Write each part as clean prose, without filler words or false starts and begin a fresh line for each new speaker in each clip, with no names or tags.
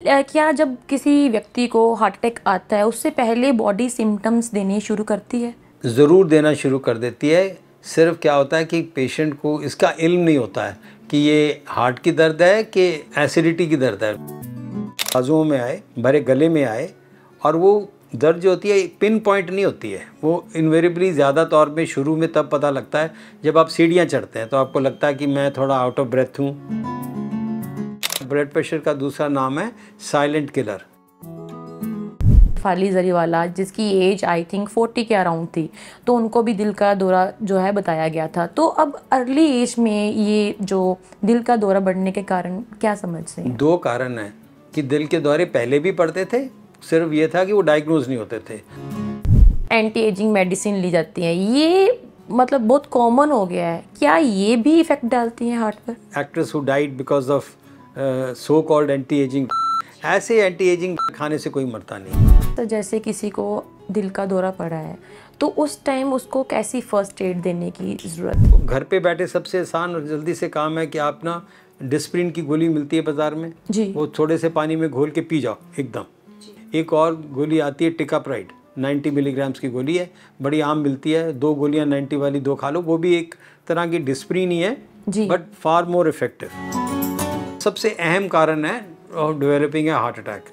क्या जब किसी व्यक्ति को हार्ट अटैक आता है उससे पहले बॉडी सिम्टम्स देने शुरू करती है?
ज़रूर देना शुरू कर देती है। सिर्फ क्या होता है कि पेशेंट को इसका इल्म नहीं होता है कि ये हार्ट की दर्द है कि एसिडिटी की दर्द है। बाजुओं में आए, भरे गले में आए, और वो दर्द जो होती है पिन पॉइंट नहीं होती है, वो इन्वेरियबली ज़्यादा तौर पे शुरू में तब पता लगता है जब आप सीढ़ियाँ चढ़ते हैं तो आपको लगता है कि मैं थोड़ा आउट ऑफ ब्रेथ हूँ। ब्लड प्रेशर का दूसरा नाम है साइलेंट किलर।
फाली जरीवाला जिसकी एज आई थिंक 40 के अराउंड थी, तो उनको भी दिल का दौरा जो है बताया गया था। तो अब अर्ली एज में ये जो दिल का दौरा बढ़ने के कारण क्या समझते हैं?
दो कारण हैं कि दिल के दौरे पहले भी पड़ते थे, सिर्फ ये था कि वो डायग्नोज नहीं होते थे।
एंटी एजिंग मेडिसिन ली जाती है, ये मतलब बहुत कॉमन हो गया है, क्या ये भी इफेक्ट डालती हैं हार्ट पर?
Actress who died because of so called anti ageing, ऐसे एंटी एजिंग खाने से कोई मरता नहीं।
तो जैसे किसी को दिल का दौरा पड़ा है तो उस टाइम उसको कैसी फर्स्ट एड देने की ज़रूरत?
घर पे बैठे सबसे आसान और जल्दी से काम है कि आप ना डिस्प्रिन की गोली मिलती है बाज़ार में
जी,
वो थोड़े से पानी में घोल के पी जाओ एकदम। एक और गोली आती है टिकाप्राइड, 90 मिलीग्राम्स की गोली है, बड़ी आम मिलती है। 2 गोलियां 90 वाली 2 खा लो, वो भी एक तरह की डिस्प्रिन ही है बट फार मोर इफेक्टिव। सबसे अहम कारण है of developing a heart attack.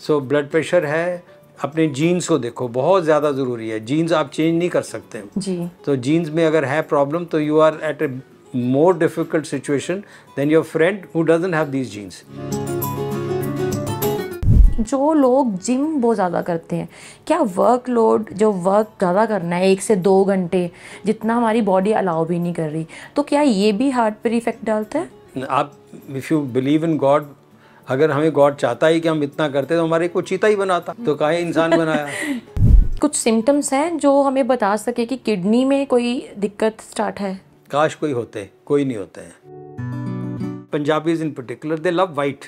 So blood pressure है, अपने जीन्स को देखो, बहुत ज़्यादा ज़रूरी है। जीन्स आप चेंज नहीं कर सकते
जी।
तो जीन्स में अगर है प्रॉब्लम तो you are at a more difficult situation than your friend who doesn't have these genes.
जो लोग जिम बहुत ज़्यादा करते हैं, क्या वर्कलोड जो वर्क ज़्यादा करना है 1 से 2 घंटे जितना हमारी बॉडी अलाउ भी नहीं कर रही, तो क्या ये भी हार्ट पर इफेक्ट डालता है?
आप if you believe in God, अगर हमें गॉड चाहता ही कि हम इतना करते तो हमारे को चीता ही बनाता, तो काहे इंसान बनाया।
कुछ सिम्टम्स हैं जो हमें बता सके कि किडनी में कोई दिक्कत स्टार्ट है?
काश कोई होते, कोई नहीं होते हैं। पंजाबीज इन पर्टिकुलर दे लव वाइट,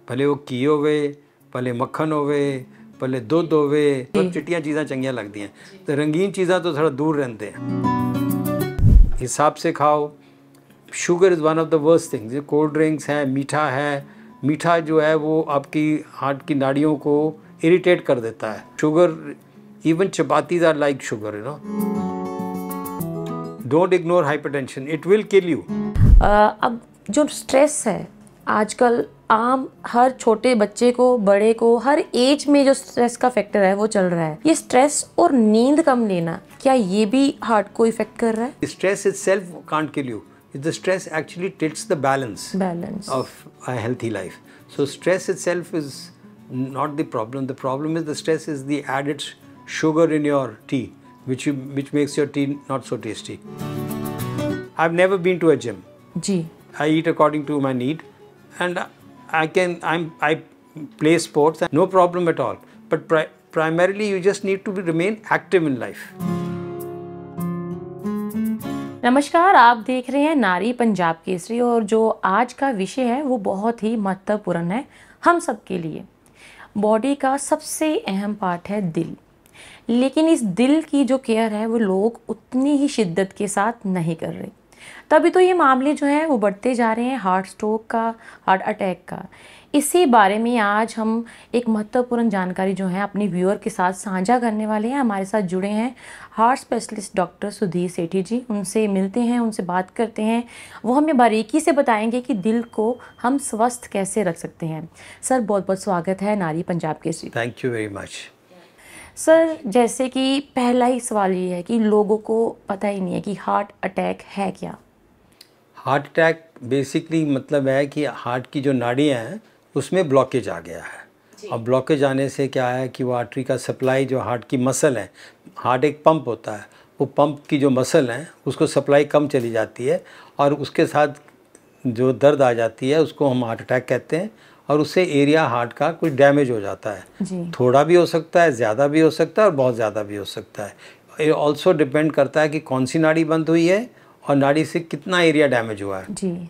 भले वो घी होवे, भले मक्खन होवे, भले दुध होवे, सब चिट्टियाँ चीज़ां चंगियां लगती हैं। तो रंगीन चीज़ां तो थोड़ा दूर रहते हैं। हिसाब से खाओ। Sugar is one of the worst things. जो कोल्ड ड्रिंक्स है, मीठा है, मीठा जो है वो आपकी हार्ट की नाड़ियों को इरिटेट कर देता है। Sugar, even chapatis are like sugar, you know. Don't ignore hypertension, it will kill you.
अब जो स्ट्रेस है आजकल आम हर छोटे बच्चे को, बड़े को, हर एज में जो स्ट्रेस का फैक्टर है वो चल रहा है। ये स्ट्रेस और नींद कम लेना, क्या ये भी हार्ट को इफेक्ट कर रहा है?
Stress itself can't kill you. The stress actually tilts the balance of a healthy life. So stress itself is not the problem. The problem is the stress is the added sugar in your tea, which makes your tea not so tasty. I've never been to a gym.
जी.
I eat according to my need, and I play sports, no problem at all. But primarily you just need to remain active in life.
नमस्कार, आप देख रहे हैं नारी पंजाब केसरी, और जो आज का विषय है वो बहुत ही महत्वपूर्ण है हम सब के लिए। बॉडी का सबसे अहम पार्ट है दिल, लेकिन इस दिल की जो केयर है वो लोग उतनी ही शिद्दत के साथ नहीं कर रहे। तभी तो ये मामले जो हैं वो बढ़ते जा रहे हैं, हार्ट स्ट्रोक का, हार्ट अटैक का। इसी बारे में आज हम एक महत्वपूर्ण जानकारी जो है अपने व्यूअर के साथ साझा करने वाले हैं। हमारे साथ जुड़े हैं हार्ट स्पेशलिस्ट डॉक्टर सुधीर सेठी जी। उनसे मिलते हैं, उनसे बात करते हैं, वो हमें बारीकी से बताएंगे कि दिल को हम स्वस्थ कैसे रख सकते हैं। सर, बहुत बहुत स्वागत है नारी Punjab Kesari.
Thank you very much.
Sir, जैसे कि पहला ही सवाल ये है कि लोगों को पता ही नहीं है कि हार्ट अटैक है क्या।
हार्ट अटैक बेसिकली मतलब है कि हार्ट की जो नाड़ियाँ हैं उसमें ब्लॉकेज आ गया है। और ब्लॉकेज आने से क्या है कि वो आर्टरी का सप्लाई, जो हार्ट की मसल है, हार्ट एक पंप होता है, वो पंप की जो मसल है उसको सप्लाई कम चली जाती है और उसके साथ जो दर्द आ जाती है उसको हम हार्ट अटैक कहते हैं। और उससे एरिया हार्ट का कुछ डैमेज हो जाता है। थोड़ा भी हो सकता है, ज़्यादा भी हो सकता है और बहुत ज़्यादा भी हो सकता है। ये ऑल्सो डिपेंड करता है कि कौन सी नाड़ी बंद हुई है और नाड़ी से कितना एरिया डैमेज हुआ है।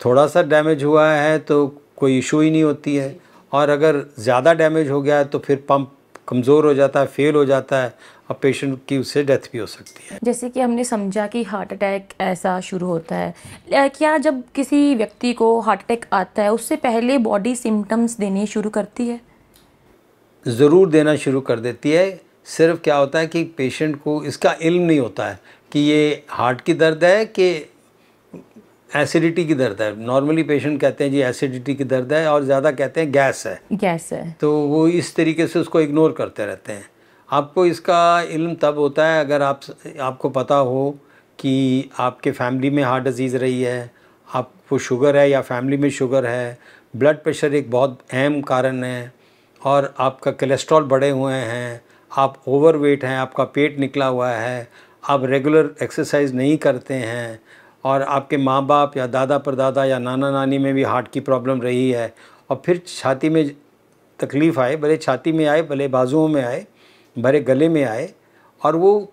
थोड़ा सा डैमेज हुआ है तो कोई इशू ही नहीं होती है, और अगर ज़्यादा डैमेज हो गया है तो फिर पंप कमज़ोर हो जाता है, फेल हो जाता है और पेशेंट की उससे डेथ भी हो सकती है।
जैसे कि हमने समझा कि हार्ट अटैक ऐसा शुरू होता है, क्या जब किसी व्यक्ति को हार्ट अटैक आता है उससे पहले बॉडी सिम्टम्स देने शुरू करती है?
ज़रूर देना शुरू कर देती है। सिर्फ क्या होता है कि पेशेंट को इसका इल्म नहीं होता है कि ये हार्ट की दर्द है कि एसिडिटी की दर्द है। नॉर्मली पेशेंट कहते हैं जी एसिडिटी की दर्द है और ज़्यादा कहते हैं गैस है।
गैस है।
तो वो इस तरीके से उसको इग्नोर करते रहते हैं। आपको इसका इल्म तब होता है अगर आपको पता हो कि आपके फैमिली में हार्ट डिजीज़ रही है, आपको शुगर है या फैमिली में शुगर है, ब्लड प्रेशर एक बहुत अहम कारण है, और आपका कोलेस्ट्रॉल बढ़े हुए हैं, आप ओवरवेट हैं, आपका पेट निकला हुआ है, आप रेगुलर एक्सरसाइज नहीं करते हैं, और आपके माँ बाप या दादा परदादा या नाना नानी में भी हार्ट की प्रॉब्लम रही है, और फिर छाती में तकलीफ़ आए, भले छाती में आए, भले बाजुओं में आए, भले गले में आए, और वो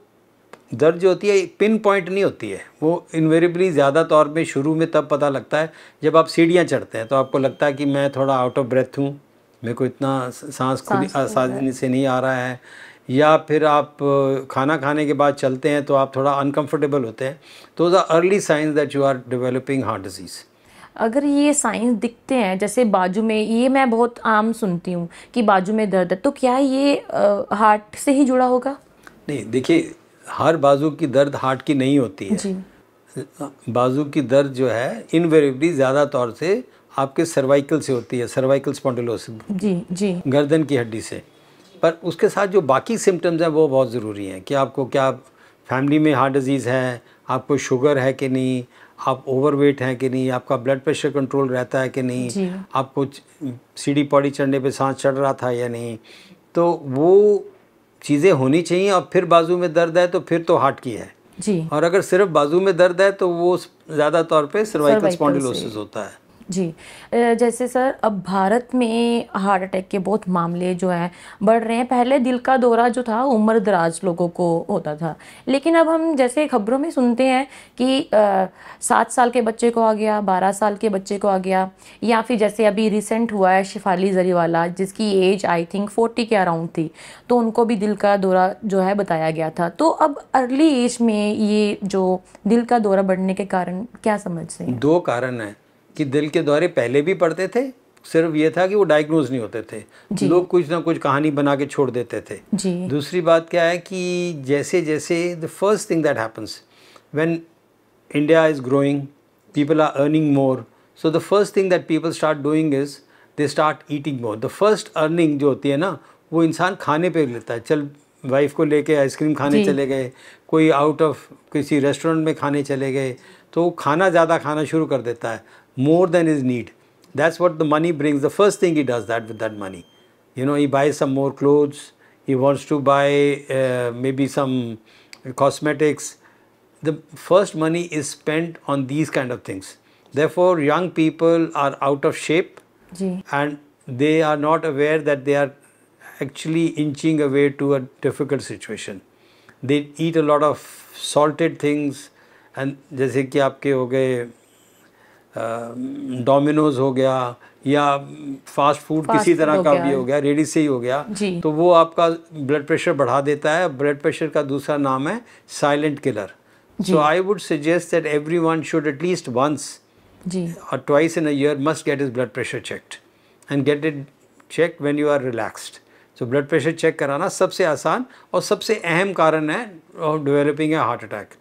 दर्द जो होती है पिन पॉइंट नहीं होती है, वो इन्वेरियबली ज़्यादा तौर पे शुरू में तब पता लगता है जब आप सीढ़ियाँ चढ़ते हैं, तो आपको लगता है कि मैं थोड़ा आउट ऑफ ब्रेथ हूँ, मेरे को इतना सांस खुली आसानी से नहीं आ रहा है, या फिर आप खाना खाने के बाद चलते हैं तो आप थोड़ा अनकंफर्टेबल होते हैं। तो the early signs that you are developing heart disease.
अगर ये साइंस दिखते हैं, जैसे बाजू में, ये मैं बहुत आम सुनती हूँ कि बाजू में दर्द है, तो क्या ये हार्ट से ही जुड़ा होगा?
नहीं, देखिए, हर बाजू की दर्द हार्ट की नहीं होती है
जी।
बाजू की दर्द जो है इनवेरिएबली ज़्यादा तौर से आपके सर्वाइकल से होती है, सर्वाइकल स्पॉन्डिलोसिस,
जी जी,
गर्दन की हड्डी से। पर उसके साथ जो बाकी सिम्टम्स हैं वो बहुत ज़रूरी हैं कि आपको क्या फैमिली में हार्ट डिजीज़ है, आपको शुगर है कि नहीं, आप ओवरवेट हैं कि नहीं, आपका ब्लड प्रेशर कंट्रोल रहता है कि नहीं, आपको सीढ़ी पौड़ी चढ़ने पे सांस चढ़ रहा था या नहीं, तो वो चीज़ें होनी चाहिए। और फिर बाजू में दर्द है तो फिर तो हार्ट की है
जी।
और अगर सिर्फ बाजू में दर्द है तो वो ज़्यादा तौर पे सर्वाइकल स्पॉन्डिलोसिस होता है।
जी। जैसे सर, अब भारत में हार्ट अटैक के बहुत मामले जो हैं बढ़ रहे हैं। पहले दिल का दौरा जो था उम्र दराज लोगों को होता था, लेकिन अब हम जैसे खबरों में सुनते हैं कि 7 साल के बच्चे को आ गया, 12 साल के बच्चे को आ गया, या फिर जैसे अभी रिसेंट हुआ है शिफाली जरीवाला, जिसकी एज आई थिंक 40 के अराउंड थी, तो उनको भी दिल का दौरा जो है बताया गया था। तो अब अर्ली एज में ये जो दिल का दौरा बढ़ने के कारण क्या समझते हैं?
2 कारण हैं कि दिल के दौरे पहले भी पड़ते थे, सिर्फ ये था कि वो डायग्नोज नहीं होते थे, लोग कुछ ना कुछ कहानी बना के छोड़ देते थे। दूसरी बात क्या है कि जैसे जैसे the first thing that happens when India is growing, people are earning more, so the first thing that people start doing is they start eating more. The first earning जो होती है ना, वो इंसान खाने पे लेता है। चल वाइफ को लेके आइसक्रीम खाने चले गए, कोई आउट ऑफ किसी रेस्टोरेंट में खाने चले गए, तो खाना ज़्यादा खाना शुरू कर देता है, more than his need. That's what the money brings. The first thing he does that with that money, you know, he buys some more clothes, he wants to buy maybe some cosmetics. The first money is spent on these kind of things. Therefore young people are out of shape and they are not aware that they are actually inching away to a difficult situation. They eat a lot of salted things, and जैसे कि आपके हो गए Domino's हो गया या fast food किसी तरह का भी हो गया, रेडी से ही हो गया, तो वो आपका ब्लड प्रेशर बढ़ा देता है। ब्लड प्रेशर का दूसरा नाम है silent killer. So I would suggest that everyone should at least once और twice in a year must get his blood pressure checked and get it check when you are relaxed. So blood pressure check कराना सबसे आसान और सबसे अहम कारण है developing a heart attack.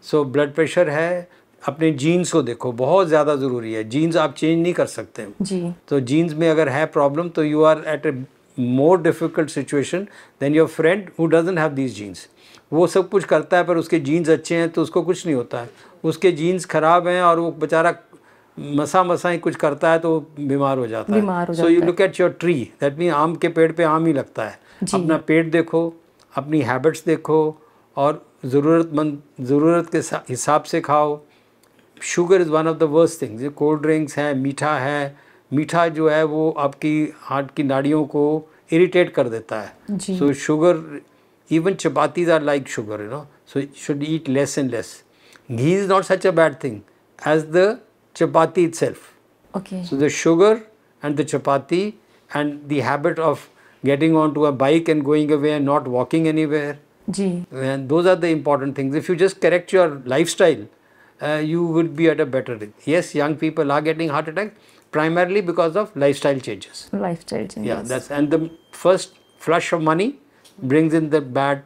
So blood pressure है, अपने जीन्स को देखो, बहुत ज़्यादा ज़रूरी है। जीन्स आप चेंज नहीं कर सकते जी। तो जीन्स में अगर है प्रॉब्लम तो you are at a more difficult situation than your friend who doesn't have these genes. वो सब कुछ करता है पर उसके जीन्स अच्छे हैं तो उसको कुछ नहीं होता है। उसके जीन्स ख़राब हैं और वो बेचारा मसा ही कुछ करता है तो बीमार हो जाता है। So you look at your tree, that mean आम के पेड़ पे आम ही लगता है। अपना पेट देखो, अपनी हैबिट्स देखो और ज़रूरत के हिसाब से खाओ। Sugar is one of the worst things. Cold drinks है, मीठा है, मीठा जो है वो आपकी हार्ट की नाड़ियों को इरिटेट कर देता है। So sugar, even chapatis are like sugar, you know, so should eat less and less. Ghee is not such a bad thing as the chapati itself. Okay. So the sugar and the chapati and the habit of getting onto a bike and going away and not walking anywhere.
जी.
And those are the important things. If you just correct your lifestyle, you will be at a better rate. Yes, young people are getting heart attack primarily because of lifestyle changes.
Lifestyle changes.
Yeah, and the first flush of money brings in the bad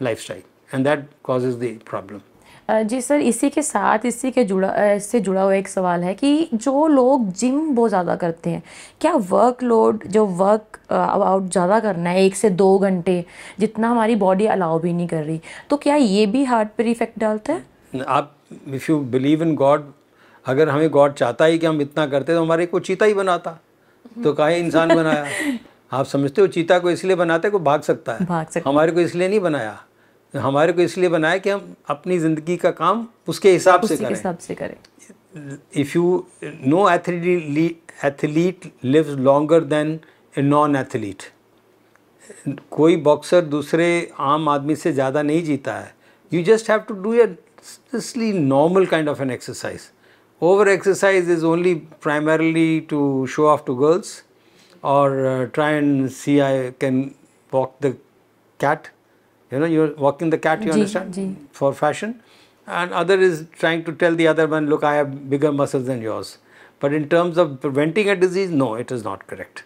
lifestyle, and that causes the problem.
जी sir, इसी के साथ इससे जुड़ा हुआ एक सवाल है कि जो लोग जिम बहुत ज़्यादा करते हैं, क्या वर्कलोड जो वर्क अबाउट ज़्यादा करना है 1 से 2 घंटे जितना हमारी बॉडी अलाउ भी नहीं कर रही, तो क्या ये भी हार्ट पर इफेक्ट डालता है?
आप if you believe in God, अगर हमें गॉड चाहता ही कि हम इतना करते तो हमारे को चीता ही बनाता, तो काहे इंसान बनाया? आप समझते हो चीता को इसलिए बनाते को भाग सकता है, हमारे को इसलिए नहीं बनाया। हमारे को इसलिए बनाया कि हम अपनी ज़िंदगी का काम उसके हिसाब से करें। If you know athlete lives longer than a non athlete. कोई बॉक्सर दूसरे आम आदमी से ज़्यादा नहीं जीता है। You just have to do a justly normal kind of an exercise. Over exercise is only primarily to show off to girls और try and see I can walk the cat. You know, you're walking the cat, you understand, for fashion. And other is trying to tell the other one, look, I have bigger muscles than yours. But in terms of preventing a disease, no, it is not correct.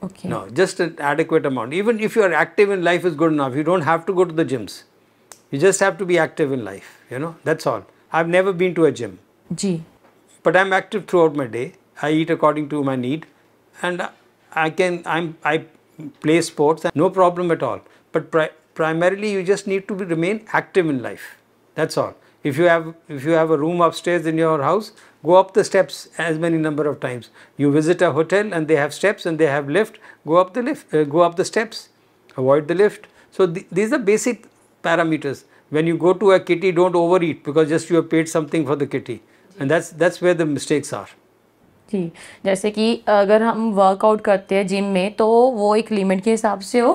Okay.
No, just an adequate amount. Even if you are active in life is good enough. You don't have to go to the gyms. You just have to be active in life, you know, that's all. I've never been to a gym.
Ji.
But I'm active throughout my day. I eat according to my need. And I play sports, no problem at all. But primarily you just need to remain active in life. That's all. If you have a room upstairs in your house, go up the steps as many number of times. You visit a hotel and they have steps and they have lift. Go up the steps. Avoid the lift. So these are basic parameters. When you go to a kitty, don't overeat because just you have paid something for the kitty, and that's where the mistakes are.
जी, जैसे कि अगर हम workout करते हैं gym में तो वो एक लिमिट के हिसाब से हो,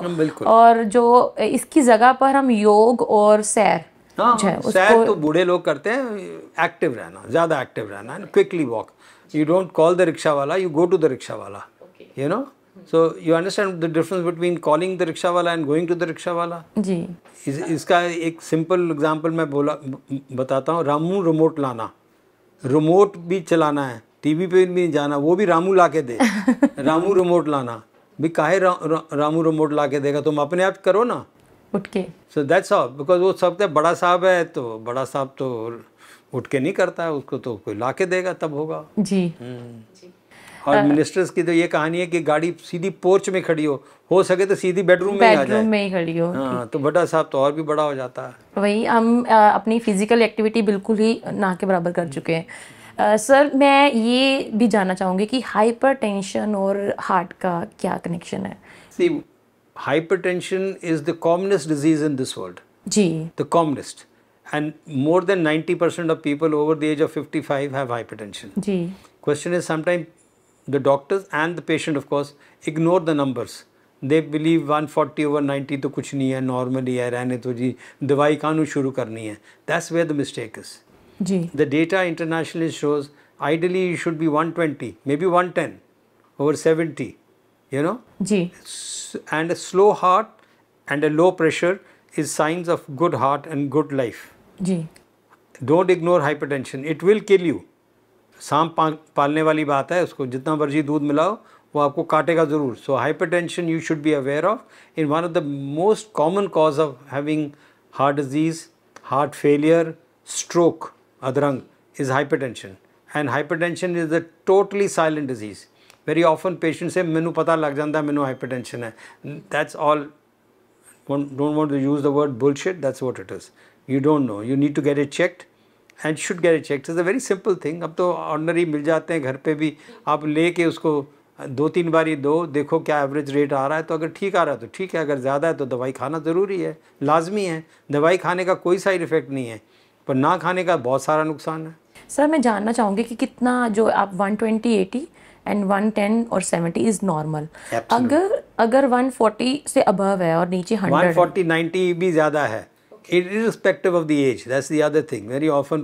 और जो इसकी जगह पर हम योग और सैर,
सैर तो बूढ़े लोग करते हैं, एक्टिव रहना, ज़्यादा एक्टिव रहना, quickly walk. You don't call the rickshaw वाला, you go to the rickshaw वाला, you know. So you understand the difference between calling the rickshaw वाला and going to the rickshaw वाला।
जी,
इसका एक सिंपल एग्जांपल मैं बताता हूँ। रामू रिमोट लाना, रिमोट भी चलाना है, टीवी पे भी नहीं जाना, वो भी रामू ला के दे। रामू रिमोट लाना भी काहे रामू रिमोट ला के देगा, तुम अपने आप करो ना
उठ के।
सो दैट्स ऑल, बिकॉज वो सब बड़ा साहब है, तो बड़ा साहब तो उठ के नहीं करता है, उसको तो कोई ला के देगा तब होगा।
जी।
और मिनिस्टर्स की तो ये कहानी है कि गाड़ी सीधी पोर्च में खड़ी हो सके तो सीधी बेडरूम में
ही खड़ी हो।
हाँ, तो बड़ा साहब तो और भी बड़ा हो जाता है।
वही हम अपनी फिजिकल एक्टिविटी बिल्कुल ही ना के बराबर कर चुके हैं। सर, मैं ये भी जानना चाहूँगी कि हाइपरटेंशन और हार्ट का क्या कनेक्शन है?
See, hypertension is the commonest disease in this world.
जी,
the commonest, and more than 90% of people over the age of 55 have hypertension.
जी।
Question is sometime the doctors and the patient of course ignore the numbers. They believe 140/90 तो कुछ नहीं है, normally है, रहने तो जी, दवाई कानून शुरू करनी है। That's where the mistake is.
जी।
The data internationally shows ideally you should be 120, maybe 110 over 70, you know.
जी।
And a slow heart and a low pressure is signs of good heart and good life.
जी।
Don't ignore hypertension. It will kill you. सांप पालने वाली बात है, उसको जितना मर्जी दूध मिलाओ वो आपको काटेगा ज़रूर। So hypertension you should be aware of. In one of the most common cause of having heart disease, heart failure, stroke, अधरंग, is hypertension, and hypertension is a totally silent disease. Very often patient say मैनू पता लग जाता है मैनू hypertension है। That's all. Don't want to use the word bullshit. That's what it is. You don't know. You need to get it checked and should get it checked. It's a very simple thing. अब तो ordinary मिल जाते हैं घर पे भी, आप लेके उसको 2-3 बारी दो, देखो क्या एवरेज रेट आ रहा है, तो अगर ठीक आ रहा है तो ठीक है, अगर ज़्यादा है तो दवाई खाना ज़रूरी है, लाजमी है। दवाई खाने का कोई साइड इफ़ेक्ट नहीं है, पर ना खाने का बहुत सारा नुकसान है।
सर, मैं जानना चाहूँगी कि कितना जो आप 120, 80 एंड 110 और 70 इज़ नॉर्मल। अगर 140 से अबव है और नीचे
140, 90 भी ज़्यादा है, irrespective of the age. That's the other thing. Very often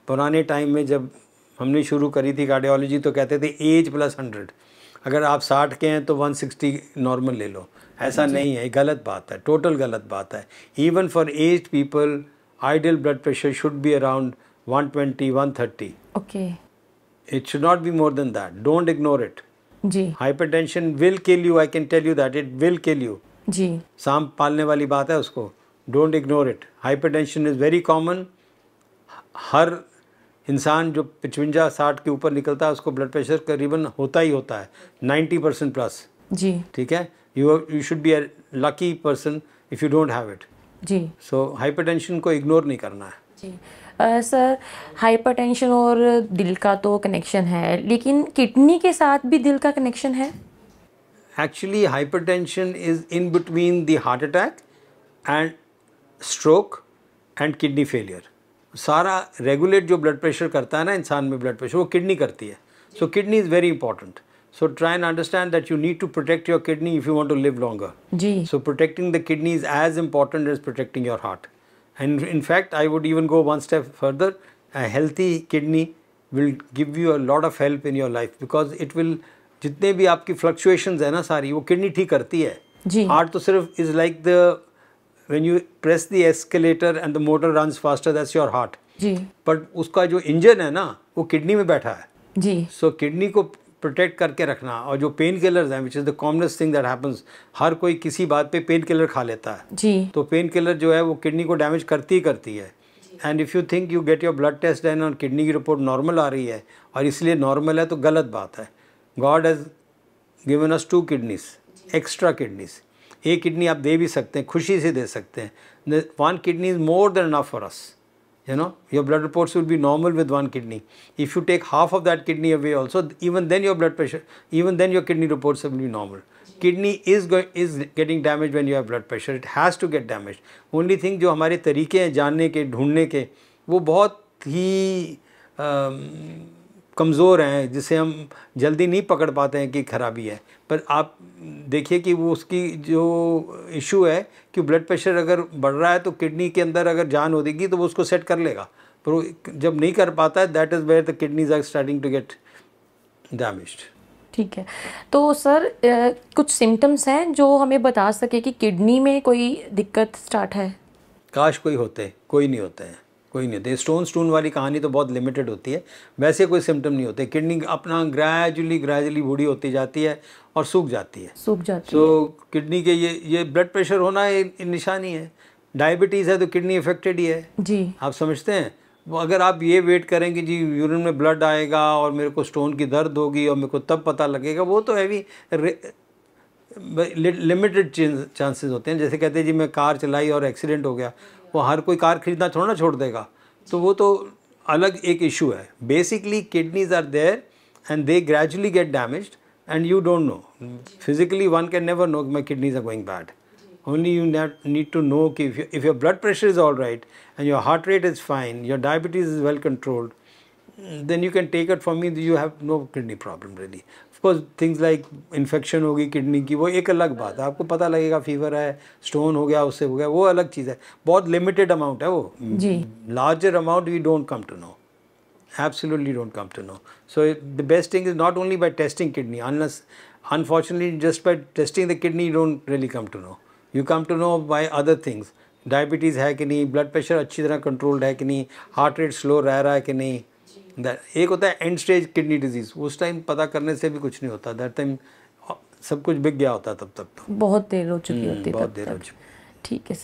पुराने टाइम में जब हमने शुरू करी थी कार्डियोलॉजी तो कहते थे एज +100। अगर आप 60 के हैं तो 160 नॉर्मल ले लो, ऐसा नहीं है, गलत बात है, टोटल गलत बात है। Even for aged people ideal blood pressure should be around 120 130।
Okay.
It should not be more than that. Don't ignore it.
जी
Hypertension will kill you. I can tell you that. It will kill you.
जी
सांप पालने वाली बात है उसको. Don't ignore it. Hypertension is very common. हर इंसान जो 55-60 के ऊपर निकलता है उसको ब्लड प्रेशर करीबन होता ही होता है, 90% प्लस।
जी
ठीक है, you should be a lucky person if you don't have it.
जी
So hypertension को इग्नोर नहीं करना है।
जी सर, हाइपरटेंशन और दिल का तो कनेक्शन है, लेकिन किडनी के साथ भी दिल का कनेक्शन है?
Actually, hypertension is in between the heart attack and stroke and kidney failure. सारा रेगुलेट जो ब्लड प्रेशर करता है ना इंसान में, ब्लड प्रेशर वो किडनी करती है। सो kidney is very important. So try and understand that you need to protect your kidney if you want to live longer.
जी।
So protecting the kidney is as important as protecting your heart. And in fact, I would even go one step further. A healthy kidney will give you a lot of help in your life because it will, जितने भी आपकी fluctuations है ना सारी, वो kidney ठीक करती है।
जी।
Heart तो सिर्फ is like the when you press the escalator and the motor runs faster, that's your heart.
Ji.
But उसका जो इंजन है ना वो किडनी में बैठा है।
जी।
So किडनी को प्रोटेक्ट करके रखना। और जो पेन किलर्स हैं, which is the commonest thing that happens, हर कोई किसी बात पे पेन किलर खा लेता है।
जी।
तो पेन किलर जो है वो किडनी को डैमेज करती ही करती है। And if you think you get your blood test done और किडनी की रिपोर्ट नॉर्मल आ रही है और इसलिए नॉर्मल है, तो गलत बात है। God has given us 2 kidneys, extra kidneys. एक किडनी आप दे भी सकते हैं, खुशी से दे सकते हैं। 1 kidney is more than enough for us. You know, your blood reports will be normal with 1 kidney. If you take half of that kidney away also, even then your blood pressure, even then your kidney reports will be normal. Kidney is getting damaged when you have blood pressure. It has to get damaged. Only thing जो हमारे तरीके हैं जानने के, ढूंढने के, वो बहुत ही कमज़ोर हैं, जिसे हम जल्दी नहीं पकड़ पाते हैं कि खराबी है। पर आप देखिए कि वो उसकी जो इशू है कि ब्लड प्रेशर अगर बढ़ रहा है तो किडनी के अंदर अगर जान हो देगी तो वो उसको सेट कर लेगा, पर वो जब नहीं कर पाता है, that is where the kidneys are starting to get damaged.
ठीक है, तो सर कुछ सिम्टम्स हैं जो हमें बता सके कि किडनी में कोई दिक्कत स्टार्ट है?
काश कोई होते, कोई नहीं होते हैं, कोई नहीं होते। स्टोन वाली कहानी तो बहुत लिमिटेड होती है, वैसे कोई सिम्टम नहीं होते। किडनी अपना ग्रेजुअली बूढ़ी होती जाती है और सूख जाती है। तो किडनी के ये ब्लड प्रेशर होना ये निशानी है। डायबिटीज़ है तो किडनी इफेक्टेड ही है। जी। आप समझते हैं? वो अगर आप ये वेट करेंगे जी यूरिन में ब्लड आएगा और मेरे को स्टोन की दर्द होगी और मेरे को तब पता लगेगा, वो तो हैवी लिमिटेड चांसेस होते हैं। जैसे कहते हैं जी मैं कार चलाई और एक्सीडेंट हो गया, वो हर कोई कार खरीदना थोड़ा ना छोड़ देगा, तो वो तो अलग एक इशू है। Basically kidneys are there and they gradually get damaged and you don't know. Physically one can never know my kidneys are going bad. Only you need to know कि if your blood pressure is all right and your heart rate is fine, your diabetes is well controlled, then you can take it from me, you have no kidney problem really. Of course things like infection होगी kidney की, वो एक अलग बात है, आपको पता लगेगा फीवर है, स्टोन हो गया, उससे हो गया, वो अलग चीज़ है। बहुत लिमिटेड अमाउंट है वो जी। Larger amount we don't come to know, absolutely don't come to know. So the best thing is not only by testing kidney, unless unfortunately just by testing the kidney you don't really come to know. You come to know by other things. Diabetes है कि नहीं, blood pressure अच्छी तरह controlled है कि नहीं, heart rate slow रह रहा है कि नहीं। एक होता है एंड स्टेज किडनी डिजीज़, उस टाइम पता करने से भी कुछ नहीं होता, दैट टाइम सब कुछ बिक गया होता, तब तक तो
बहुत देर हो चुकी होती,
बहुत देर हो चुकी।
ठीक है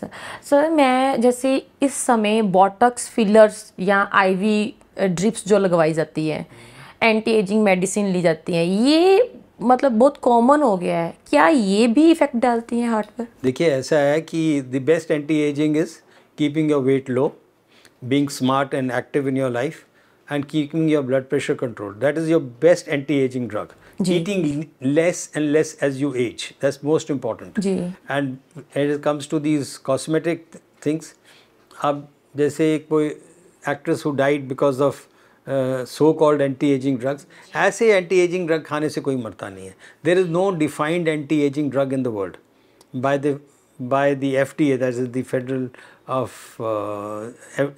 सर, मैं जैसे इस समय बॉटक्स, फिलर्स या आईवी ड्रिप्स जो लगवाई जाती है, एंटी एजिंग मेडिसिन ली जाती है, ये मतलब बहुत कॉमन हो गया है, क्या ये भी इफेक्ट डालती हैं हार्ट पर?
देखिए ऐसा है कि the best anti ageing is keeping your weight low, being smart and active in your life and keeping your blood pressure controlled. That is your best anti-aging drug. Eating less and less as you age. That's most important. And when it comes to these cosmetic things, अब जैसे कोई actress who died because of so-called anti-aging drugs, ऐसे anti-aging drug खाने से कोई मरता नहीं है. There is no defined anti-aging drug in the world by the FDA, that is the Federal of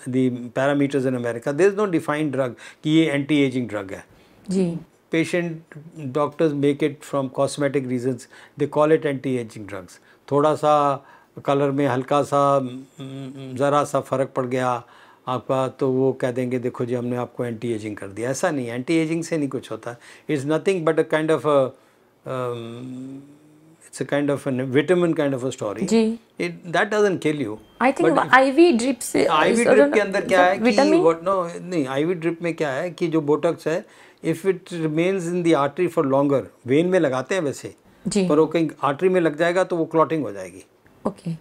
the parameters in America. There is no defined drug कि ये anti-aging drug है. जी. Patient doctors make it from cosmetic reasons, they call it anti aging drugs. थोड़ा सा colour में हल्का सा ज़रा सा फ़र्क पड़ गया आपका, तो वो कह देंगे देखो जी हमने आपको एंटी एजिंग कर दिया। ऐसा नहीं, एंटी एजिंग से नहीं कुछ होता। It's nothing but a kind of it's a kind of a vitamin kind of a story.
जी
that doesn't kill you.
I think IV drip से,
आईवी ड्रिप के अंदर क्या है कि
विटामिन
नहीं, आईवी ड्रिप में क्या है कि जो बोटॉक्स है, if it remains in the artery for longer, when में लगाते हैं वैसे,
जी
पर वो कहीं आर्टरी में लग जाएगा तो वो क्लॉटिंग हो जाएगी।
ओके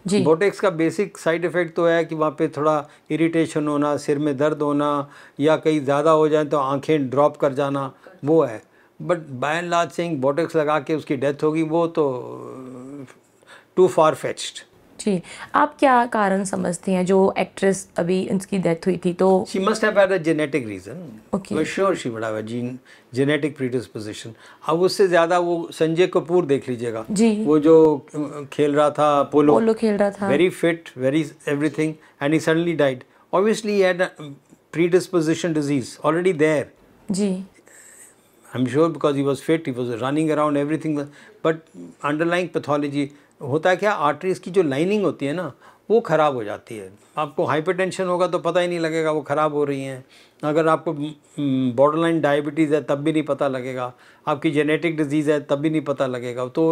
जी।
बोटेक्स का बेसिक साइड इफेक्ट तो है कि वहाँ पे थोड़ा इरिटेशन होना, सिर में दर्द होना, या कहीं ज़्यादा हो जाए तो आंखें ड्रॉप कर जाना, वो है। But by and large saying botox लगा के उसकी डेथ होगी, वो तो टू फार फेच्ड।
जी, आप क्या कारण समझते हैं जो एक्ट्रेस अभी उनकी डेथ हुई थी, तो
she must have had a genetic reason.
Okay.
मैं sure she would have a genetic predisposition. अब उससे ज़्यादा वो संजय कपूर देख लीजिएगा
जी,
वो जो खेल रहा था
पोलो खेल रहा था,
very fit, very everything, and he suddenly died. Obviously, he had a predisposition disease already there.
Ji
I'm sure because he was fit, he was running around, everything. But underlying pathology होता है क्या, arteries की जो lining होती है ना, वो ख़राब हो जाती है। आपको हाइपरटेंशन होगा तो पता ही नहीं लगेगा वो ख़राब हो रही हैं। अगर आपको बॉर्डरलाइन डायबिटीज़ है तब भी नहीं पता लगेगा, आपकी जेनेटिक डिजीज़ है तब भी नहीं पता लगेगा। तो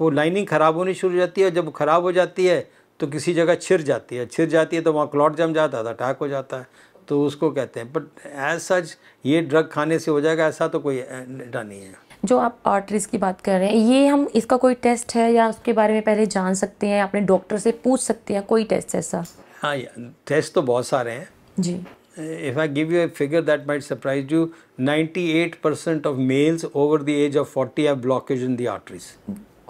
वो लाइनिंग ख़राब होनी शुरू हो जाती है। जब वो ख़राब हो जाती है तो किसी जगह छिर जाती है तो वहाँ क्लॉट जम जाता है, अटैक हो जाता है, तो उसको कहते हैं। बट एज सच ये ड्रग खाने से हो जाएगा ऐसा तो कोई डर नहीं है।
जो आप आर्टरीज की बात कर रहे हैं, ये हम इसका कोई टेस्ट है या उसके बारे में पहले जान सकते हैं, अपने डॉक्टर से पूछ सकते हैं, कोई टेस्ट ऐसा?
हाँ, टेस्ट तो बहुत सारे हैं
जी।
If I give you a figure that might surprise you, 98% of males over the age of 40 have blockage in the arteries.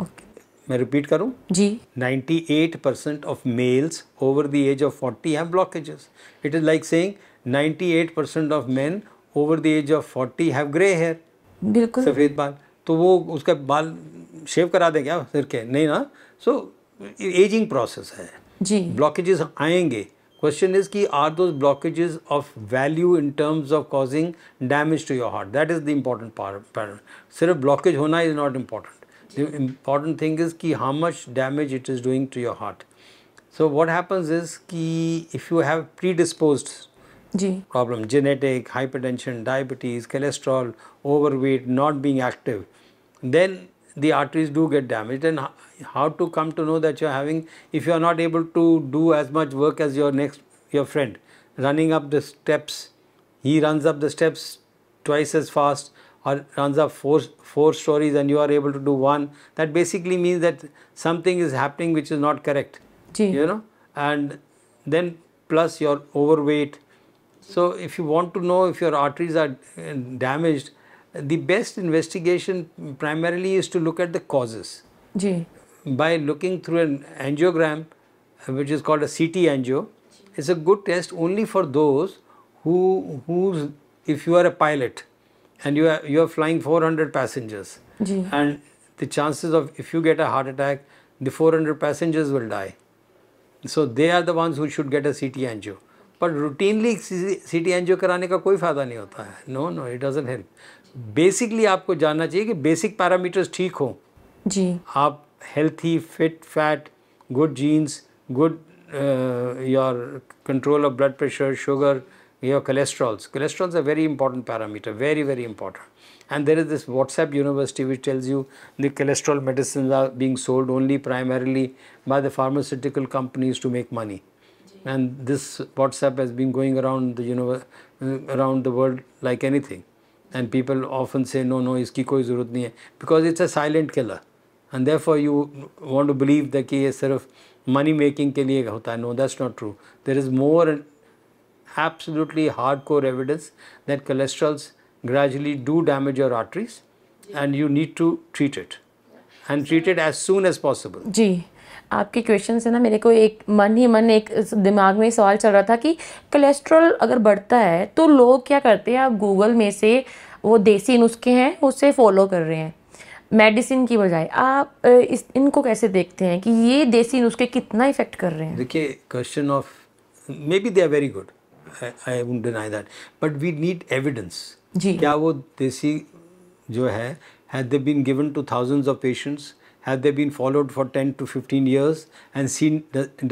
Okay
मैं रिपीट करूं?
जी
98% of males over the age of 40 have blockages. It is like saying 98% of men over the age of 40 have grey hair.
बिल्कुल
सफ़ेद बाल। तो वो उसका बाल शेव करा दे क्या सिर के? नहीं ना। सो एजिंग प्रोसेस है,
जी
ब्लॉकेजेस आएंगे। क्वेश्चन इज कि are those blockages of value in terms of causing damage to your heart? That is the important part. सिर्फ ब्लॉकेज होना is not important. The important thing is कि how much damage it is doing to your heart. So what happens is कि if you have predisposed
जी
problem, genetic, hypertension, diabetes, cholesterol, overweight, not being active, then the arteries do get damaged. And how to come to know that you're having, if you're not able to do as much work as your friend running up the steps, he runs up the steps twice as fast, or runs up four stories and you are able to do one, that basically means that something is happening which is not correct,
जी
you know. And then plus you're overweight. So if you want to know if your arteries are damaged, the best investigation primarily is to look at the causes.
जी
By looking through an angiogram, which is called a CT angio, it's a good test only for those who's, if you are a pilot and you are flying 400 passengers,
जी
and the chances of, if you get a heart attack, the 400 passengers will die. So they are the ones who should get a CT angio. पर routinely CT angio कराने का कोई फ़ायदा नहीं होता है। No, it doesn't help. Basically आपको जानना चाहिए कि बेसिक पैरामीटर्स ठीक हों,
जी
आप healthy, fit, fat, good genes, good your control of blood pressure, sugar, your cholesterol are very important parameter, very very important. And there is this WhatsApp University which tells you the cholesterol medicines are being sold only primarily by the pharmaceutical companies to make money. And this WhatsApp has been going around around the world like anything. And people often say no, iski koi zarurat nahi hai, because it's a silent killer. And therefore you want to believe that ye sirf money making ke liye hota hai. No, that's not true. There is more absolutely hardcore evidence that cholesterols gradually do damage your arteries, and you need to treat it, and treat it as soon as possible.
जी आपके question से ना मेरे को एक मन ही मन एक दिमाग में सवाल चल रहा था कि कोलेस्ट्रॉल अगर बढ़ता है तो लोग क्या करते हैं, आप गूगल में से वो देसी नुस्खे हैं उससे फॉलो कर रहे हैं मेडिसिन की बजाय। आप इनको कैसे देखते हैं कि ये देसी नुस्खे कितना इफेक्ट कर रहे हैं?
देखिए, question of maybe they are very good, I won't deny that, but we need evidence.
जी
क्या वो देसी जो है, have they been given to thousands of patients? Have they been followed for 10 to 15 years and seen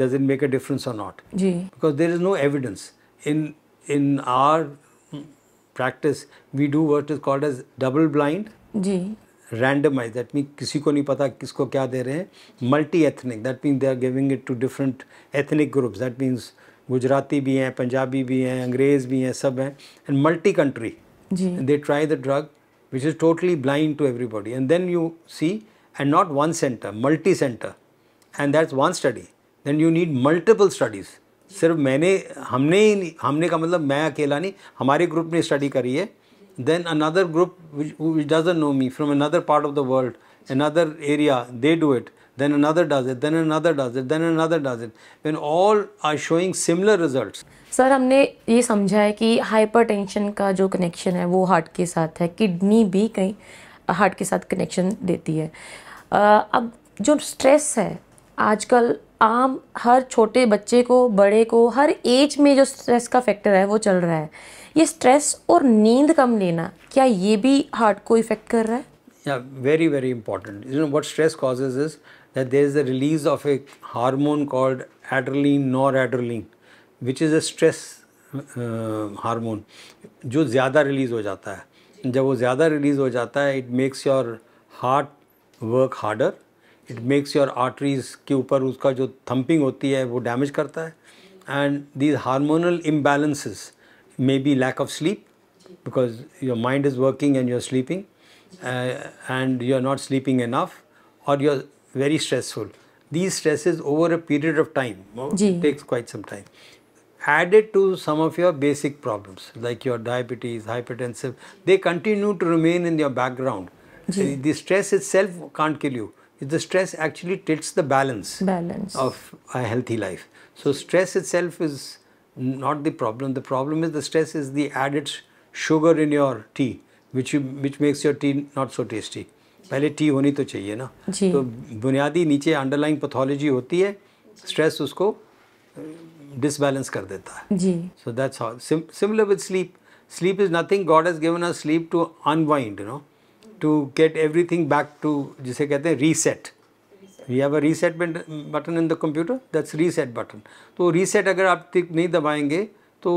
does it make a difference or not?
Ji.
Because there is no evidence. In our practice, we do what is called as double blind,
ji.
randomized. That means किसी को नहीं पता किसको क्या दे रहे हैं. Multi-ethnic. That means they are giving it to different ethnic groups. That means Gujarati भी हैं, पंजाबी भी हैं, अंग्रेज़ भी हैं, सब हैं. And multi-country.
Ji.
They try the drug, which is totally blind to everybody. And then you see, and not one center, multi-center. And that's one study. Then you need multiple studies. सिर्फ हमने का मतलब मैं अकेला नहीं, हमारे group ने study करी है. Then another group which doesn't know me from another part of the world, another area, they do it. Then another does it, then another does it, then another does it. When all are showing similar results.
Sir हमने ये समझा है कि hypertension का जो connection है वो heart के साथ है, किडनी भी कहीं हार्ट के साथ कनेक्शन देती है. अब जो स्ट्रेस है आजकल आम हर छोटे बच्चे को, बड़े को, हर एज में जो स्ट्रेस का फैक्टर है वो चल रहा है. ये स्ट्रेस और नींद कम लेना, क्या ये भी हार्ट को इफेक्ट कर रहा है?
Yeah, very, very important. You know what stress causes is that there is a release of a hormone called adrenaline, noradrenaline, which is a stress hormone, जो ज़्यादा रिलीज़ हो जाता है. जब वो ज़्यादा रिलीज़ हो जाता है, it makes your heart work harder. It makes your arteries के ऊपर उसका जो thumping होती है वो डैमेज करता है. And these hormonal imbalances may be lack of sleep because your mind is working and you're sleeping. And you're not sleeping enough, or you're very stressful. These stresses over a period of time takes quite some time. Added to some of your basic problems like your diabetes, hypertensive, they continue to remain in your background. The stress itself can't kill you. The stress actually tilts the balance of a healthy life. So stress itself is not the problem. The problem is the stress is the added sugar in your tea. which makes your tea not so tasty. पहले T होनी तो चाहिए ना. तो बुनियादी नीचे underlying pathology होती है, स्ट्रेस उसको डिसबैलेंस कर देता है. जी. So that's how. Similar with sleep. Sleep is nothing. God has given us sleep to unwind, you know, to get everything back to, जिसे कहते हैं reset. We have a reset button in the computer, that's reset button. तो reset अगर आप नहीं दबाएंगे तो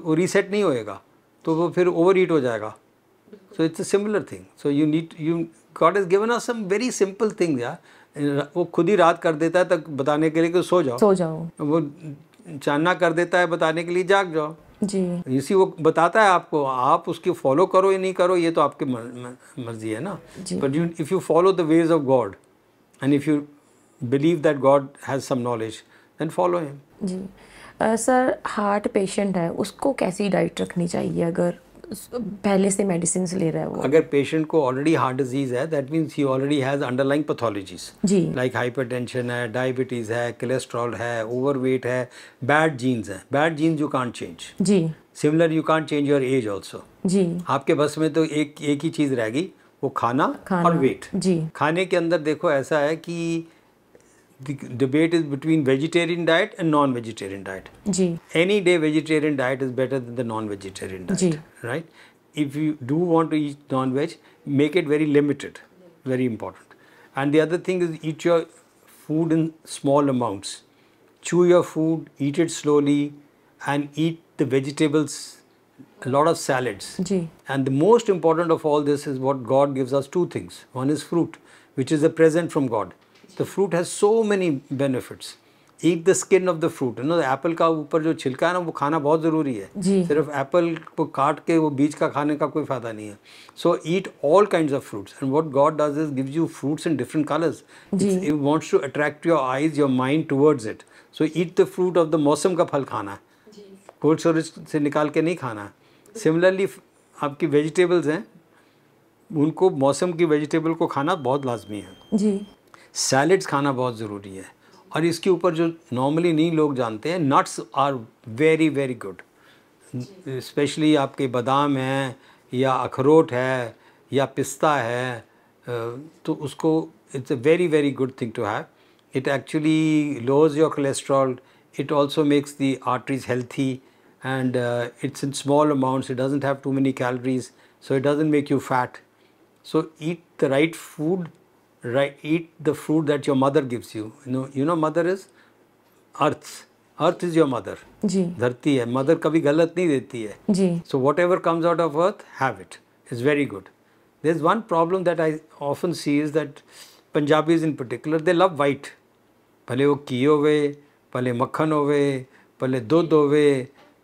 वो रीसेट नहीं होएगा, तो वो फिर ओवर हीट हो जाएगा. So it's a similar thing. So God has given us some very simple things. वो खुद ही रात कर देता है तक बताने के लिए कि सो जाओ. वो चांदना कर देता है बताने के लिए जाग जाओ. जी. इसी वो बताता है आपको, आप उसकी फॉलो करो या नहीं करो ये तो आपकी मर्जी है ना. But if you follow the ways of God and if you believe that God has some knowledge, then follow him. Ji.
Sir heart patient है उसको कैसी डाइट रखनी चाहिए अगर पहले से मेडिसिन ले रहा है वो?
अगर पेशेंट को ऑलरेडी हार्ट डिजीज है, that means he already has underlying pathologies like hypertension है, डायबिटीज है, कोलेस्ट्रॉल है, ओवरवेट है, बैड जीन्स है. Bad genes you can't change. जी. Similar you can't change your age also. जी. आपके बस में तो एक ही चीज़ रहेगी, वो खाना और वेट. जी. खाने के अंदर देखो ऐसा है कि the debate is between vegetarian diet and non-vegetarian diet. Ji. Any day vegetarian diet is better than the non-vegetarian diet. Ji. Right? If you do want to eat non-veg, make it very limited. Very important. And the other thing is eat your food in small amounts. Chew your food, eat it slowly, and eat the vegetables, a lot of salads. Ji. And the most important of all this is what God gives us two things. One is fruit, which is a present from God. The fruit has so many benefits. Eat the skin of the fruit. You know, Apple का ऊपर जो छिलका है ना वो खाना बहुत ज़रूरी है. सिर्फ एप्पल को काट के वो बीज का खाने का कोई फ़ायदा नहीं है. So eat all kinds of fruits. And what God does is gives you fruits in different colors. He wants to attract your eyes, your mind towards it. So eat the fruit of the मौसम का फल खाना है. Cold storage से निकाल के नहीं खाना है. Similarly आपकी वेजिटेबल्स हैं, उनको मौसम की वेजिटेबल को खाना बहुत लाजमी है. जी. सैलड्स खाना बहुत ज़रूरी है. और इसके ऊपर जो नॉर्मली नहीं लोग जानते हैं, nuts are very very good. Specially आपके बादाम हैं या अखरोट है या पिस्ता है, तो उसको it's a very very good thing to have. It actually lowers your cholesterol. It also makes the arteries healthy and it's in small amounts. It doesn't have too many calories, so it doesn't make you fat. So eat the right food, eat the food that your mother gives you. You know mother is earth. Earth is your mother.
जी
धरती है, mother कभी गलत नहीं देती है.
जी
So whatever comes out of earth, have it. It's very good. There's one problem that I often see is that Punjabis in particular, they love white. भले वो घी होवे, भले मक्खन होवे, भले दुध होवे,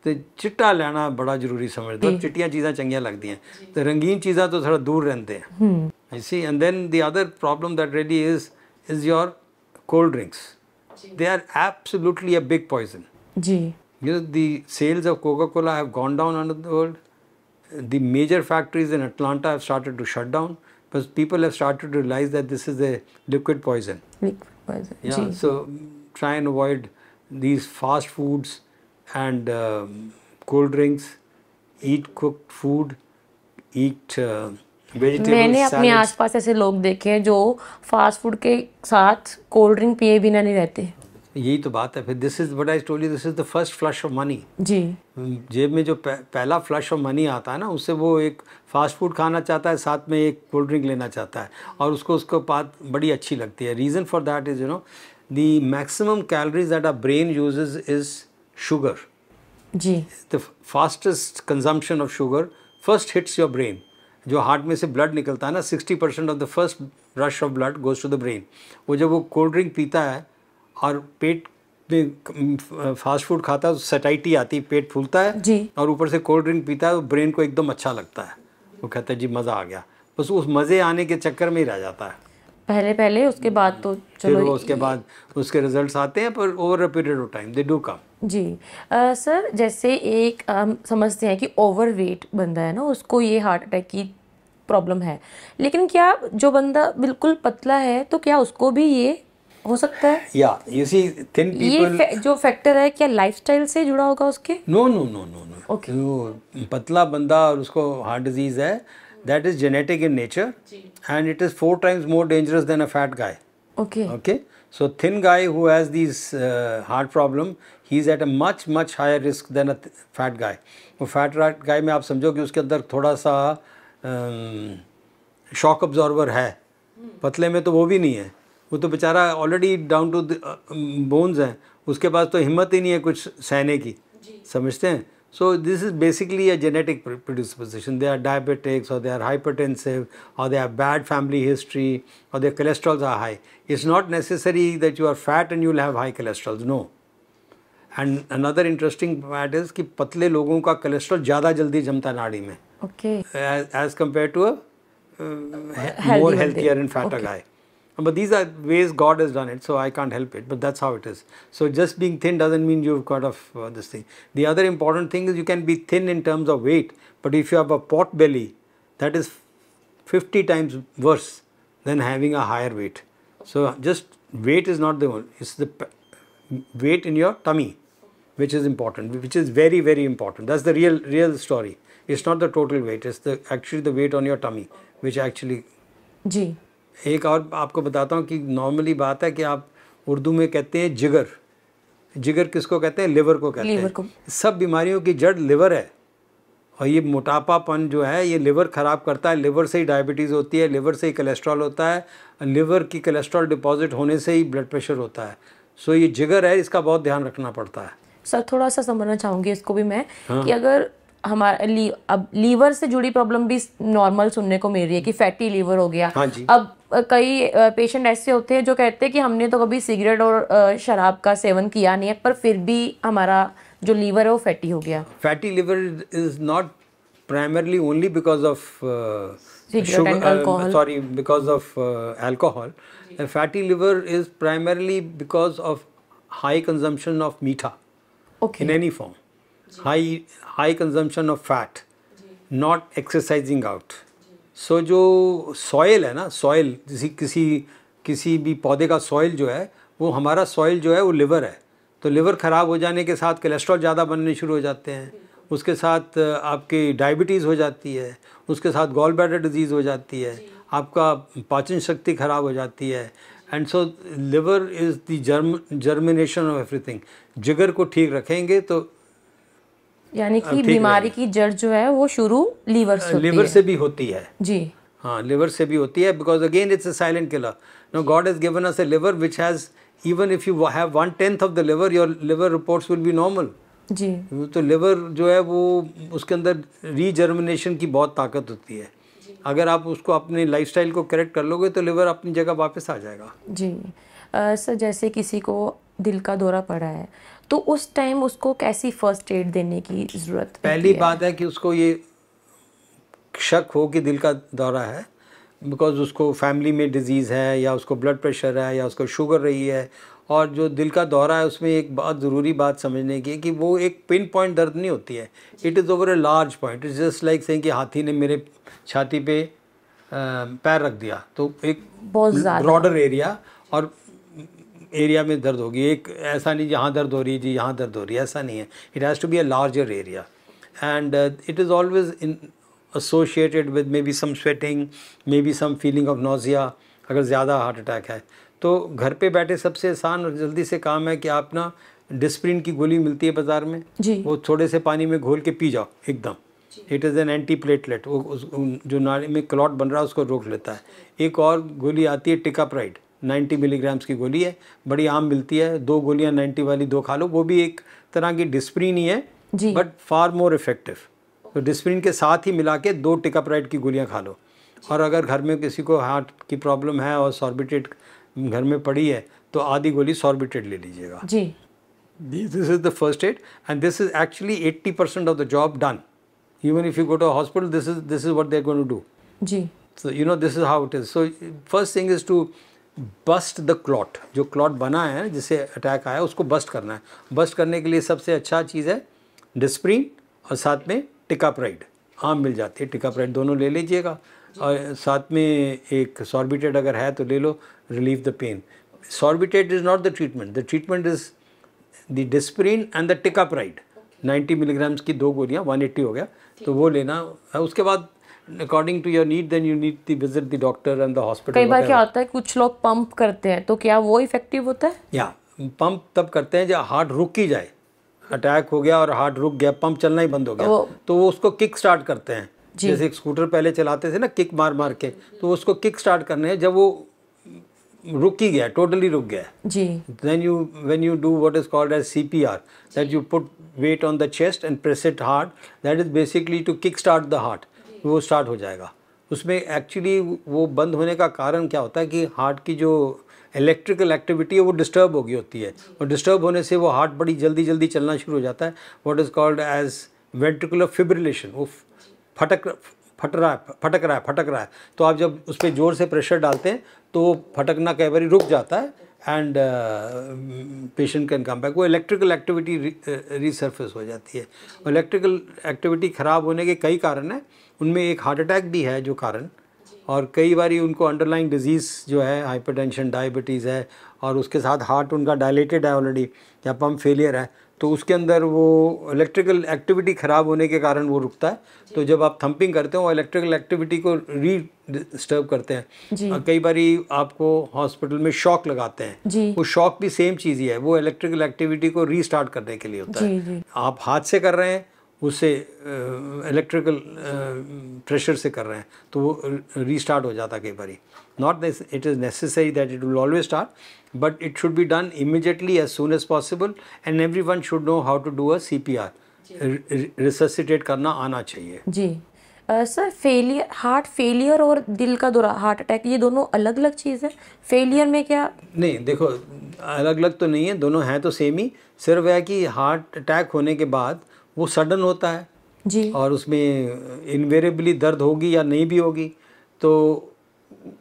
तो चिट्टा लेना बड़ा जरूरी समझते हो. चिट्टियाँ चीज़ां चंगियां लगती हैं, तो रंगीन चीज़ां तो थोड़ा दूर रहते हैं. You see, and then the other problem that really is your cold drinks. They are absolutely a big poison.
Ji
You know, the sales of Coca-Cola have gone down under the world. The major factories in Atlanta have started to shut down because people have started to realize that this is a liquid poison.
liquid poison.
Yeah,
ji
so try and avoid these fast foods and cold drinks. Eat cooked food. Eat vegetables,
मैंने अपने
salads.
आसपास ऐसे लोग देखे हैं जो fast food के साथ कोल्ड ड्रिंक पिए बिना नहीं रहते.
यही तो बात है. फिर this is what I told you, this is the first flush of money.
जी
जेब में जो पहला फ्लश ऑफ मनी आता है ना, उससे वो एक फास्ट फूड खाना चाहता है, साथ में एक कोल्ड ड्रिंक लेना चाहता है, और उसको बात बड़ी अच्छी लगती है. Reason for that is the maximum calories that our brain uses is sugar.
जी
the fastest consumption of sugar first hits your brain. जो हार्ट में से ब्लड निकलता है ना, 60% of the first rush of blood goes to the brain. वो जब वो कोल्ड ड्रिंक पीता है और पेट में फास्ट फूड खाता है तो सैटाइटी आती है, पेट फूलता है
जी
और ऊपर से कोल्ड ड्रिंक पीता है तो ब्रेन को एकदम अच्छा लगता है. वो कहता है जी मज़ा आ गया. बस उस मज़े आने के चक्कर में ही रह जाता है.
पहले उसके बाद तो
फिर
चलो
वो उसके बाद उसके रिजल्ट्स आते हैं, पर over a period of time they do come.
जी सर, जैसे एक हम समझते हैं कि ओवरवेट बंदा है ना, उसको ये हार्ट अटैक की प्रॉब्लम है, लेकिन क्या जो बंदा बिल्कुल पतला है तो क्या उसको भी ये हो सकता है?
या यू सी थिन पीपल,
ये जो फैक्टर है क्या लाइफस्टाइल से जुड़ा होगा उसके?
No no no no no.
Okay.
जो पतला बंदा और उसको हार्ट डिजीज़ है, that is genetic in nature and it is 4 times more dangerous than a fat guy.
Okay
Okay, so thin guy who has these heart problem, he's at a much higher risk than a fat guy. वो fat guy में आप समझो कि उसके अंदर थोड़ा सा shock absorber है. पतले में तो वो भी नहीं है, वो तो बेचारा ऑलरेडी डाउन टू बोन्स हैं, उसके पास तो हिम्मत ही नहीं है कुछ सहने की. समझते हैं? So this is basically a genetic predisposition. They are diabetics or they are hypertensive or they have bad family history or their cholesterols are high. It's not necessary that you are fat and you will have high cholesterols. No. And another interesting fact is कि पतले लोगों का cholesterol ज़्यादा जल्दी जमता है नाड़ी में.
Okay
As compared to a more healthier and fatter guy. But these are ways God has done it, so I can't help it, but that's how it is. So just being thin doesn't mean you've got this thing. The other important thing is you can be thin in terms of weight, but if you have a pot belly, that is 50 times worse than having a higher weight. So just weight is not the one, it's the weight in your tummy which is important, which is very important. That's the real story. It's not the total weight, it's actually the weight on your tummy which actually.
जी
एक और आपको बताता हूँ कि normally बात है कि आप उर्दू में कहते हैं जिगर. जिगर किसको कहते हैं? लिवर को कहते
लीवर
हैं.
को.
सब बीमारियों की जड़ लिवर है, और ये मोटापापन जो है ये लिवर ख़राब करता है. लिवर से ही डायबिटीज़ होती है, लिवर से ही कोलेस्ट्रॉल होता है, लिवर की कोलेस्ट्रॉल डिपॉजिट होने से ही ब्लड प्रेशर होता है. सो ये जिगर है, इसका बहुत ध्यान रखना पड़ता है.
सर थोड़ा सा समझना चाहूँगी इसको भी मैं कि अगर हमारा अब लीवर से जुड़ी प्रॉब्लम भी नॉर्मल सुनने को मिल रही है कि फैटी लीवर हो गया.
हाँ जी.
अब कई पेशेंट ऐसे होते हैं जो कहते हैं कि हमने तो कभी सिगरेट और शराब का सेवन किया नहीं है, पर फिर भी हमारा जो लीवर है वो फैटी हो गया.
Fatty liver is not primarily only because of
Cigarette and alcohol.
Because of alcohol. A fatty liver is primarily because of high consumption of meat in any form. High consumption of fat, not exercising out. So जो soil है ना, soil किसी भी पौधे का soil जो है, वो हमारा soil जो है वो liver है. तो liver ख़राब हो जाने के साथ कोलेस्ट्रॉल ज़्यादा बनने शुरू हो जाते हैं, उसके साथ आपकी डायबिटीज़ हो जाती है, उसके साथ गॉल ब्लैडर डिजीज़ हो जाती है, आपका पाचन शक्ति ख़राब हो जाती है. And so liver is the germination of everything. जिगर को ठीक रखेंगे तो
यानी कि बीमारी की जड़ जो है वो शुरू लीवर से
भी होती है.
जी.
हाँ, लिवर से भी होती है, because again it's a silent killer. No, God has given us a liver which has, even if you have 1/10 of the liver, your liver reports will be normal.
जी.
तो लिवर जो है वो, उसके अंदर रीजर्मिनेशन की बहुत ताकत होती है. अगर आप उसको अपने लाइफस्टाइल को करेक्ट कर लोगे तो लिवर अपनी जगह वापस आ जाएगा.
जी. सर, जैसे किसी को दिल का दौरा पड़ा है तो उस टाइम उसको कैसी फर्स्ट एड देने की ज़रूरत?
पहली बात है कि उसको ये शक हो कि दिल का दौरा है, बिकॉज उसको फैमिली में डिजीज़ है, या उसको ब्लड प्रेशर है, या उसको शुगर रही है. और जो दिल का दौरा है उसमें एक बहुत ज़रूरी बात समझने की है कि वो एक पिन पॉइंट दर्द नहीं होती है. It is over a large point. It's just like saying कि हाथी ने मेरे छाती पे पैर रख दिया, तो एक ब्रॉडर एरिया और एरिया में दर्द होगी. एक ऐसा नहीं यहाँ दर्द हो रही है जी, यहाँ दर्द हो रही है, ऐसा नहीं है. It has to be a larger area, and it is always in associated with maybe some sweating, maybe some feeling of nausea. अगर ज़्यादा हार्ट अटैक है तो घर पे बैठे सबसे आसान और जल्दी से काम है कि आप ना, डिस्प्रिन की गोली मिलती है बाज़ार में
जी.
वो थोड़े से पानी में घोल के पी जाओ एकदम. It is an anti platelet. वो जो नाड़ी में क्लॉट बन रहा है उसको रोक लेता है. एक और गोली आती है टिकाप्राइड, 90 मिलीग्राम्स की गोली है, बड़ी आम मिलती है. 2 गोलियाँ 90 वाली 2 खा लो. वो भी एक तरह की डिस्प्रिन ही है, बट फार मोर इफेक्टिव. तो डिस्प्रिन के साथ ही मिला के 2 टिकाप्राइड की गोलियां खा लो. और अगर घर में किसी को हार्ट की प्रॉब्लम है और सॉर्बिटेट घर में पड़ी है तो आधी गोली सॉर्बिटेट ले लीजिएगा
जी.
This is the first aid, and this is actually 80% of the job done. Even if you go to hospital, this is what they are going to do.
जी.
So you know this is how it is. So first thing is to bust the clot. जो clot बना है जिससे attack आया उसको bast करना है. Bast करने के लिए सबसे अच्छा चीज़ है डिस्प्रिन, और साथ में टिकाप्राइड. आम मिल जाती है, टिकाप्राइड दोनों ले लीजिएगा. और साथ में एक सॉर्बिटेट अगर है तो ले लो, relieve the pain. Sorbitrate is not the treatment. The treatment is the Disprin and the ticapride. 90 milligrams की 2 गोलियाँ, 180 हो गया, तो वो लेना. उसके बाद according to your need, then you need to visit the doctor and the hospital.
कई बार क्या होता है, कुछ लोग पंप करते हैं, तो क्या वो इफेक्टिव होता है?
या पंप तब करते हैं जब हार्ट रुक ही जाए. अटैक हो गया और हार्ट रुक गया, पंप चलना ही बंद हो गया, तो वो उसको किक स्टार्ट करते हैं. जैसे एक स्कूटर पहले चलाते थे ना, किक मार मार के, तो उसको किक स्टार्ट करने हैं जब वो रुक ही गया, टोटली रुक गया
जी.
then when you do what is called as CPR, that you put weight on the chest and press it hard, that is basically to kick start the heart. वो start हो जाएगा. उसमें एक्चुअली वो बंद होने का कारण क्या होता है कि हार्ट की जो इलेक्ट्रिकल एक्टिविटी है वो डिस्टर्ब हो गई होती है, और डिस्टर्ब होने से वो हार्ट बड़ी जल्दी जल्दी चलना शुरू हो जाता है. What is called as ventricular fibrillation. वो फटक रहा है. तो आप जब उस पर ज़ोर से प्रेशर डालते हैं तो वो फटकना कई बार रुक जाता है, and patient can come back. वो इलेक्ट्रिकल एक्टिविटी रीसर्फेस हो जाती है. इलेक्ट्रिकल एक्टिविटी ख़राब होने के कई कारण हैं, उनमें एक हार्ट अटैक भी है जो कारण, और कई बार उनको अंडरलाइंग डिजीज़ जो है हाइपरटेंशन, डायबिटीज़ है, और उसके साथ हार्ट उनका डायलेटेड है ऑलरेडी, या पंप फेलियर है, तो उसके अंदर वो इलेक्ट्रिकल एक्टिविटी ख़राब होने के कारण वो रुकता है. तो जब आप थंपिंग करते हो वो इलेक्ट्रिकल एक्टिविटी को डिस्टर्ब करते हैं. कई बार आपको हॉस्पिटल में शॉक लगाते हैं, वो शॉक भी सेम चीज़ ही है, वो इलेक्ट्रिकल एक्टिविटी को रीस्टार्ट करने के लिए होता है. आप हाथ से कर रहे हैं, उससे इलेक्ट्रिकल प्रेशर से कर रहे हैं, तो वो रीस्टार्ट हो जाता है कई बार. Not it is necessary that it will always start, but it should be done immediately as soon as possible, and everyone should know how to do a CPR. resuscitate करना आना चाहिए.
जी. सर, फेलियर, हार्ट फेलियर और दिल का दौरा, heart attack, ये दोनों अलग अलग चीज़ है? फेलियर में क्या? नहीं,
देखो अलग अलग तो नहीं है, दोनों हैं तो सेम ही. सिर्फ है कि हार्ट अटैक होने के बाद वो सडन होता है
जी,
और उसमें इन्वेरेबली दर्द होगी या नहीं भी होगी. तो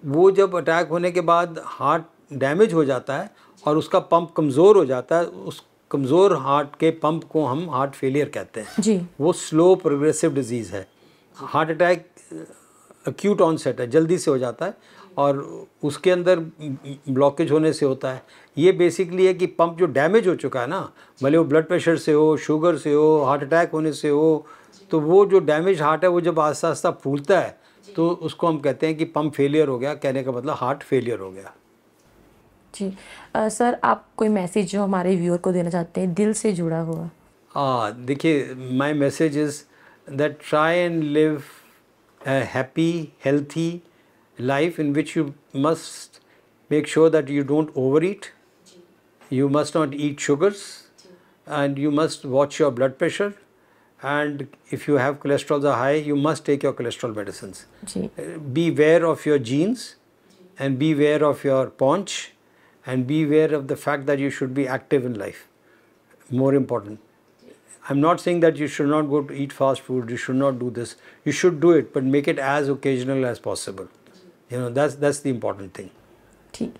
वो जब अटैक होने के बाद हार्ट डैमेज हो जाता है और उसका पंप कमज़ोर हो जाता है, उस कमज़ोर हार्ट के पंप को हम हार्ट फेलियर कहते हैं
जी.
वो स्लो प्रोग्रेसिव डिजीज़ है. हार्ट अटैक अक्यूट ऑनसेट है, जल्दी से हो जाता है, और उसके अंदर ब्लॉकेज होने से होता है. ये बेसिकली है कि पंप जो डैमेज हो चुका है ना, भले वो ब्लड प्रेशर से हो, शुगर से हो, हार्ट अटैक होने से हो, तो वो जो डैमेज हार्ट है वो जब आस्ता आस्ता फूलता है तो उसको हम कहते हैं कि पंप फेलियर हो गया. कहने का मतलब हार्ट फेलियर हो गया.
जी. सर, आप कोई मैसेज जो हमारे व्यूअर को देना चाहते हैं दिल से जुड़ा हुआ?
देखिए, my message is that try and live a happy, healthy life in which you must make sure that you don't overeat, you must not eat sugars, and you must watch your blood pressure, and if you have cholesterol high, you must take your cholesterol medicines. Be aware of your genes and be aware of your paunch and be aware of the fact that you should be active in life. More important. I'm not saying that you should not go to eat fast food, you should not do this. You should do it, but make it as occasional as possible. You know, that's the important thing.
ठीक,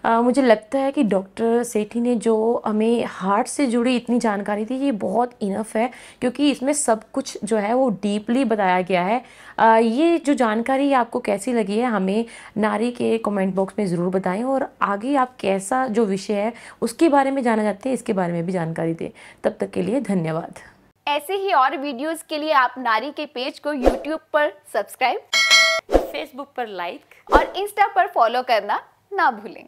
मुझे लगता है कि doctor सेठी ने जो हमें heart से जुड़ी इतनी जानकारी दी, ये बहुत इनफ है, क्योंकि इसमें सब कुछ जो है वो डीपली बताया गया है। ये जो जानकारी आपको कैसी लगी है हमें नारी के कमेंट बॉक्स में ज़रूर बताएं, और आगे आप कैसा जो विषय है उसके बारे में जानना चाहते हैं, इसके बारे में भी जानकारी दें। तब तक के लिए धन्यवाद।
ऐसे ही और वीडियोस के लिए आप नारी के पेज को यूट्यूब पर सब्सक्राइब,
फेसबुक पर लाइक
और इंस्टा पर फॉलो करना ना भूलें।